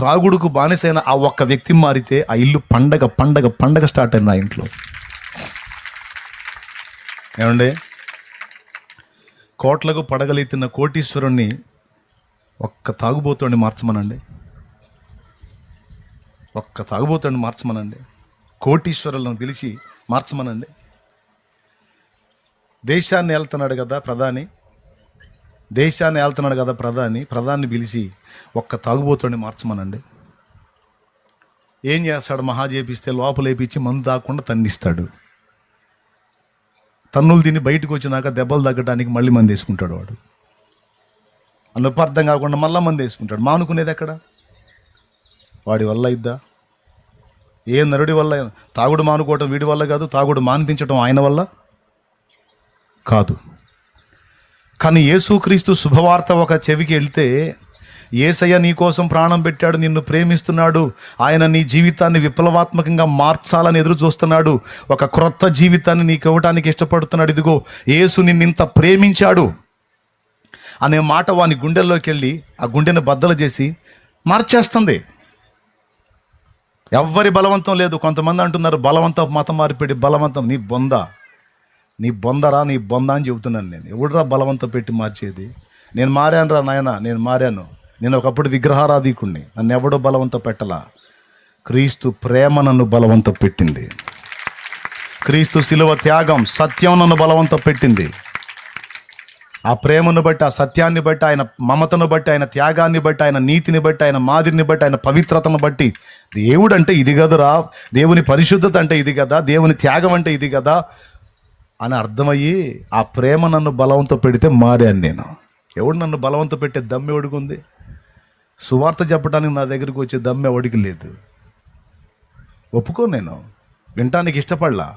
త్రాగుడుకు బానిసైన ఆ ఒక్క వ్యక్తి మారితే ఆ ఇల్లు పండగ పండగ పండగ స్టార్ట్ అయింది ఆ ఇంట్లో. ఏమండి, కోట్లకు పడగలెత్తిన కోటీశ్వరుణ్ణి ఒక్క తాగుబోతుని మార్చమనండి, ఒక్క తాగుబోతుని మార్చమనండి, కోటీశ్వరులను పిలిచి మార్చమనండి. దేశాన్ని వెళ్తున్నాడు కదా ప్రధాని, ప్రధాన్ని పిలిచి ఒక్క తాగుబోతుని మార్చమనండి. ఏం చేస్తాడు? మహా చేపిస్తే లోపలేపించి మందు తాగకుండా తన్నిస్తాడు. తన్నులు తిని బయటకు వచ్చినాక దెబ్బలు తగ్గడానికి మళ్ళీ మంది వేసుకుంటాడు వాడు. అర్థం కాకుండా మళ్ళీ మంది వేసుకుంటాడు. మానుకునేది ఎక్కడ? వాడి వల్ల ఇద్దా? ఏ నరుడి వల్ల? తాగుడు మానుకోవటం వీడి వల్ల కాదు, తాగుడు మాన్పించటం ఆయన వల్ల కాదు. కానీ యేసుక్రీస్తు శుభవార్త ఒక చెవికి వెళ్తే, యేసయ్య నీ కోసం ప్రాణం పెట్టాడు, నిన్ను ప్రేమిస్తున్నాడు, ఆయన నీ జీవితాన్ని విప్లవాత్మకంగా మార్చాలని ఎదురు చూస్తున్నాడు, ఒక క్రొత్త జీవితాన్ని నీకు ఇవ్వడానికి ఇష్టపడుతున్నాడు, ఇదిగో యేసు నిన్నింత ప్రేమించాడు అనే మాట వాని గుండెల్లోకి వెళ్ళి ఆ గుండెను బద్దలు చేసి మార్చేస్తుంది. ఎవ్వరి బలవంతం లేదు. కొంతమంది అంటున్నారు బలవంతం మతం మార్పిడి, బలవంతం. నీ బొంద అని చెబుతున్నాను నేను. ఎవడురా బలవంతం పెట్టి మార్చేది? నేను మారాను రా నాయన, నేను మారాను. నేను ఒకప్పుడు విగ్రహారాధికుణ్ణి, నన్ను ఎవడో బలవంత పెట్టలా. క్రీస్తు ప్రేమ నన్ను బలవంత పెట్టింది. క్రీస్తు శిలువ త్యాగం, సత్యం నన్ను బలవంత పెట్టింది. ఆ ప్రేమను బట్టి, ఆ సత్యాన్ని బట్టి, ఆయన మమతను బట్టి, ఆయన త్యాగాన్ని బట్టి, ఆయన నీతిని బట్టి, ఆయన మాదిరిని బట్టి, ఆయన పవిత్రతను బట్టి, దేవుడు అంటే ఇది కదరా, దేవుని పరిశుద్ధత అంటే ఇది కదా, దేవుని త్యాగం అంటే ఇది కదా అని అర్థమయ్యి ఆ ప్రేమ నన్ను బలవంత పెడితే మారాను నేను. ఎవడు నన్ను బలవంత పెట్టే దమ్మె ఎవడికి? సువార్త చెప్పడానికి నా దగ్గరికి వచ్చే దమ్మె ఎవడికి లేదు. ఒప్పుకో, నేను వినటానికి ఇష్టపడలా.